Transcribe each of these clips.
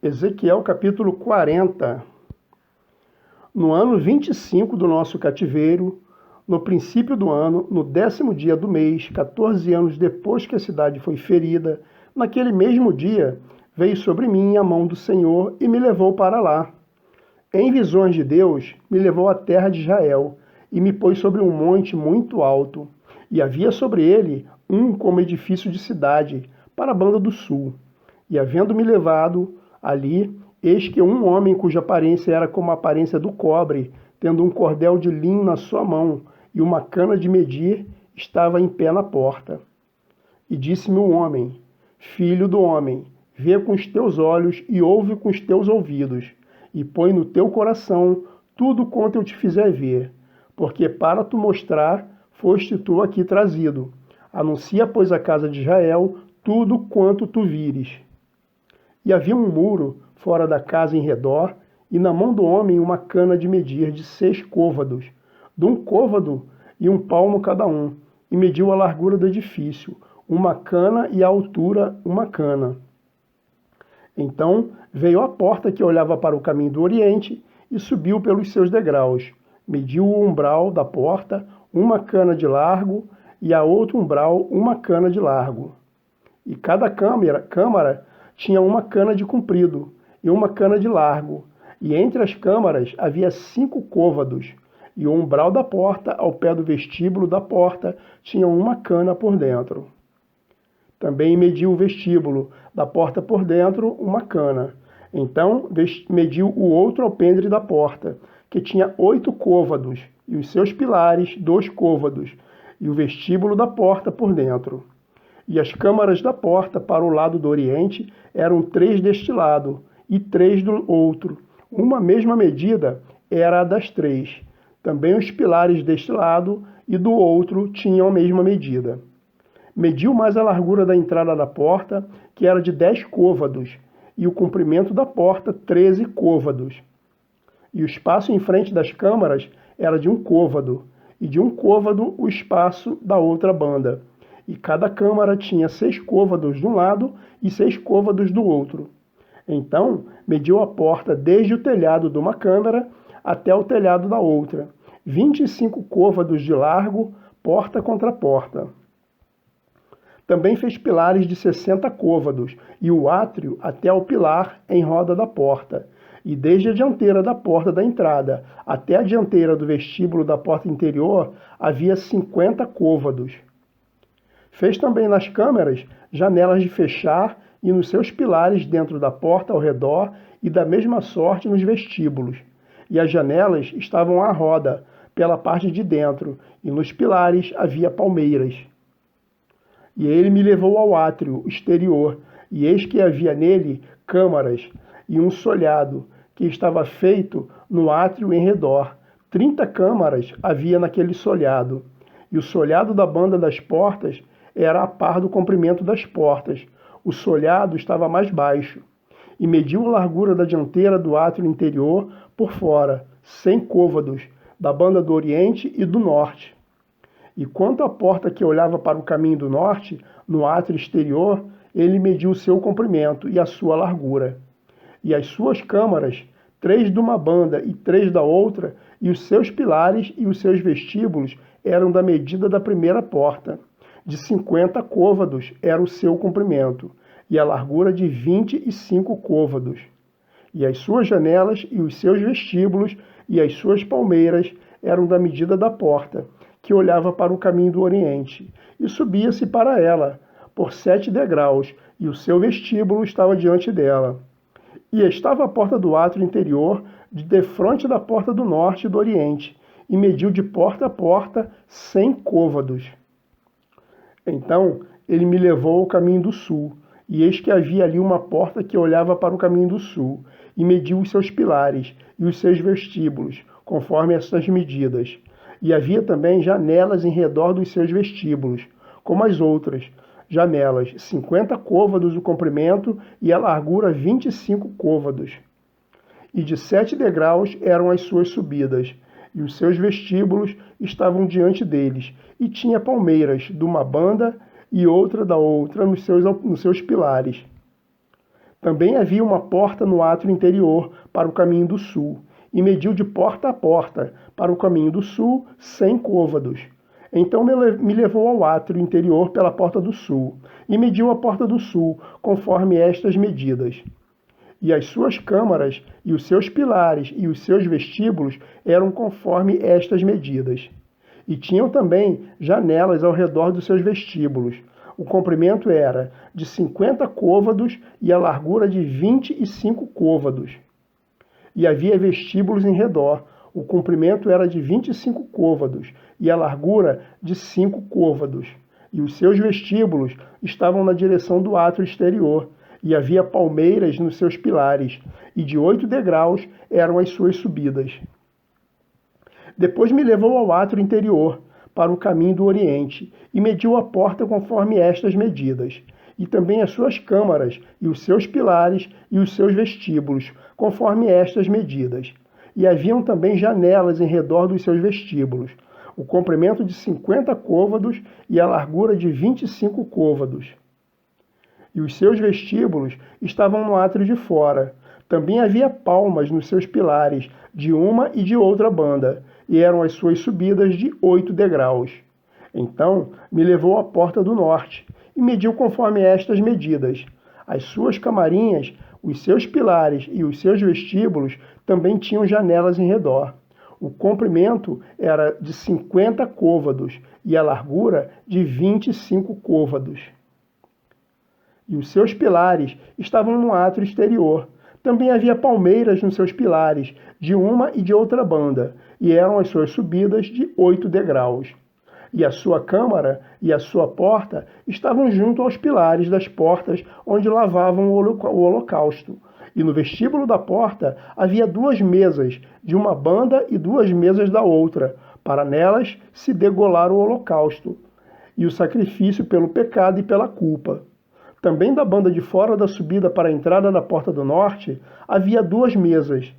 Ezequiel capítulo 40. No ano 25 do nosso cativeiro, no princípio do ano, no 10º dia do mês, 14 anos depois que a cidade foi ferida, naquele mesmo dia, veio sobre mim a mão do Senhor e me levou para lá. Em visões de Deus, me levou à terra de Israel e me pôs sobre um monte muito alto. E havia sobre ele como edifício de cidade, para a banda do sul. E havendo-me levado ali, eis que um homem cuja aparência era como a aparência do cobre, tendo um cordel de linho na sua mão e uma cana de medir, estava em pé na porta. E disse-me o homem: Filho do homem, vê com os teus olhos e ouve com os teus ouvidos, e põe no teu coração tudo quanto eu te fizer ver, porque para tu mostrar foste tu aqui trazido. Anuncia, pois, à casa de Israel tudo quanto tu vires. E havia um muro fora da casa em redor, e na mão do homem uma cana de medir de 6 côvados, de 1 côvado e 1 palmo cada um, e mediu a largura do edifício, uma cana, e a altura uma cana. Então veio à porta que olhava para o caminho do oriente, e subiu pelos seus degraus. Mediu o umbral da porta, uma cana de largo, e a outro umbral uma cana de largo. E cada câmara tinha uma cana de comprido e uma cana de largo, e entre as câmaras havia 5 côvados, e o umbral da porta, ao pé do vestíbulo da porta, tinha uma cana por dentro. Também mediu o vestíbulo da porta por dentro, uma cana. Então mediu o outro alpendre da porta, que tinha 8 côvados, e os seus pilares 2 côvados, e o vestíbulo da porta por dentro. E as câmaras da porta para o lado do oriente eram 3 deste lado e 3 do outro. Uma mesma medida era a das 3. Também os pilares deste lado e do outro tinham a mesma medida. Mediu mais a largura da entrada da porta, que era de 10 côvados, e o comprimento da porta 13 côvados. E o espaço em frente das câmaras era de 1 côvado, e de 1 côvado o espaço da outra banda. E cada câmara tinha 6 côvados de um lado e 6 côvados do outro. Então mediu a porta desde o telhado de uma câmara até o telhado da outra, 25 côvados de largo, porta contra porta. Também fez pilares de 60 côvados, e o átrio até ao pilar em roda da porta, e desde a dianteira da porta da entrada até a dianteira do vestíbulo da porta interior havia 50 côvados. Fez também nas câmaras janelas de fechar e nos seus pilares dentro da porta ao redor, e da mesma sorte nos vestíbulos. E as janelas estavam à roda pela parte de dentro, e nos pilares havia palmeiras. E ele me levou ao átrio exterior, e eis que havia nele câmaras e um solhado, que estava feito no átrio em redor. 30 câmaras havia naquele solhado, e o solhado da banda das portas era a par do comprimento das portas. O solhado estava mais baixo. E mediu a largura da dianteira do átrio interior por fora, 100 côvados, da banda do oriente e do norte. E quanto à porta que olhava para o caminho do norte, no átrio exterior, ele mediu o seu comprimento e a sua largura. E as suas câmaras, 3 de uma banda e 3 da outra, e os seus pilares e os seus vestíbulos eram da medida da primeira porta. De 50 côvados era o seu comprimento, e a largura de 25 côvados. E as suas janelas e os seus vestíbulos e as suas palmeiras eram da medida da porta, que olhava para o caminho do oriente, e subia-se para ela, por 7 degraus, e o seu vestíbulo estava diante dela. E estava a porta do átrio interior defronte da porta do norte e do oriente, e mediu de porta a porta 100 côvados. Então ele me levou ao caminho do sul, e eis que havia ali uma porta que olhava para o caminho do sul, e mediu os seus pilares e os seus vestíbulos, conforme essas medidas. E havia também janelas em redor dos seus vestíbulos, como as outras janelas, 50 côvados o comprimento e a largura 25 côvados. E de 7 degraus eram as suas subidas, e os seus vestíbulos estavam diante deles, e tinha palmeiras de uma banda e outra da outra nos seus pilares. Também havia uma porta no átrio interior para o caminho do sul, e mediu de porta a porta para o caminho do sul 100 côvados. Então me levou ao átrio interior pela porta do sul, e mediu a porta do sul, conforme estas medidas. E as suas câmaras, e os seus pilares, e os seus vestíbulos eram conforme estas medidas. E tinham também janelas ao redor dos seus vestíbulos. O comprimento era de 50 côvados e a largura de 25 côvados. E havia vestíbulos em redor. O comprimento era de 25 côvados e a largura de 5 côvados. E os seus vestíbulos estavam na direção do átrio exterior. E havia palmeiras nos seus pilares, e de 8 degraus eram as suas subidas. Depois me levou ao átrio interior, para o caminho do oriente, e mediu a porta conforme estas medidas, e também as suas câmaras, e os seus pilares, e os seus vestíbulos, conforme estas medidas. E haviam também janelas em redor dos seus vestíbulos, o comprimento de 50 côvados e a largura de 25 côvados. E os seus vestíbulos estavam no átrio de fora. Também havia palmas nos seus pilares, de uma e de outra banda, e eram as suas subidas de 8 degraus. Então me levou à porta do norte, e mediu conforme estas medidas. As suas camarinhas, os seus pilares e os seus vestíbulos também tinham janelas em redor. O comprimento era de 50 côvados, e a largura de 25 côvados. E os seus pilares estavam no átrio exterior. Também havia palmeiras nos seus pilares, de uma e de outra banda, e eram as suas subidas de 8 degraus. E a sua câmara e a sua porta estavam junto aos pilares das portas onde lavavam o holocausto. E no vestíbulo da porta havia 2 mesas, de uma banda e 2 mesas da outra, para nelas se degolar o holocausto, e o sacrifício pelo pecado e pela culpa. Também da banda de fora da subida para a entrada da porta do norte, havia 2 mesas,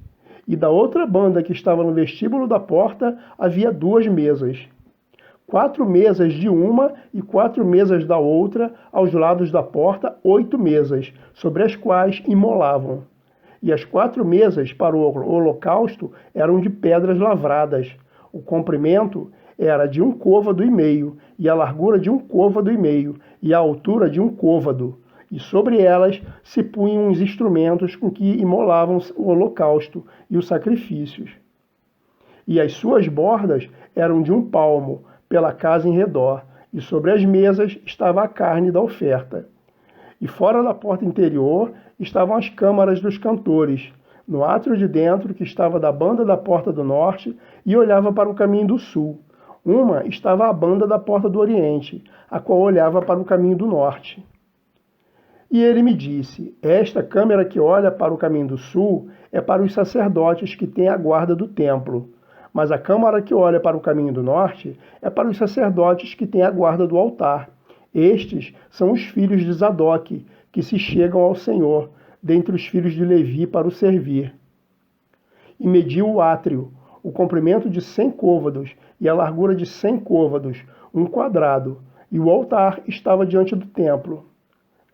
e da outra banda que estava no vestíbulo da porta, havia 2 mesas. 4 mesas de uma e 4 mesas da outra, aos lados da porta, 8 mesas, sobre as quais imolavam. E as 4 mesas para o holocausto eram de pedras lavradas. O comprimento era de 1 côvado e meio, e a largura de 1 côvado e meio, e a altura de 1 côvado. E sobre elas se punham os instrumentos com que imolavam o holocausto e os sacrifícios. E as suas bordas eram de 1 palmo, pela casa em redor, e sobre as mesas estava a carne da oferta. E fora da porta interior estavam as câmaras dos cantores, no átrio de dentro, que estava da banda da porta do norte e olhava para o caminho do sul. Uma estava à banda da porta do oriente, a qual olhava para o caminho do norte. E ele me disse: esta câmara que olha para o caminho do sul é para os sacerdotes que têm a guarda do templo. Mas a câmara que olha para o caminho do norte é para os sacerdotes que têm a guarda do altar. Estes são os filhos de Zadok, que se chegam ao Senhor, dentre os filhos de Levi, para o servir. E mediu o átrio, o comprimento de 100 côvados e a largura de 100 côvados, 1 quadrado, e o altar estava diante do templo.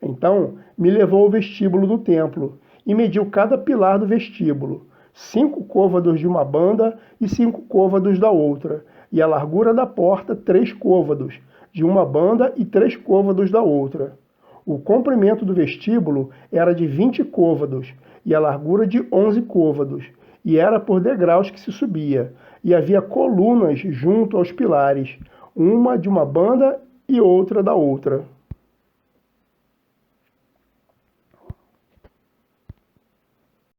Então me levou ao vestíbulo do templo, e mediu cada pilar do vestíbulo, 5 côvados de uma banda e 5 côvados da outra, e a largura da porta 3 côvados, de uma banda e 3 côvados da outra. O comprimento do vestíbulo era de 20 côvados, e a largura de 11 côvados, e era por degraus que se subia, e havia colunas junto aos pilares, uma de uma banda e outra da outra.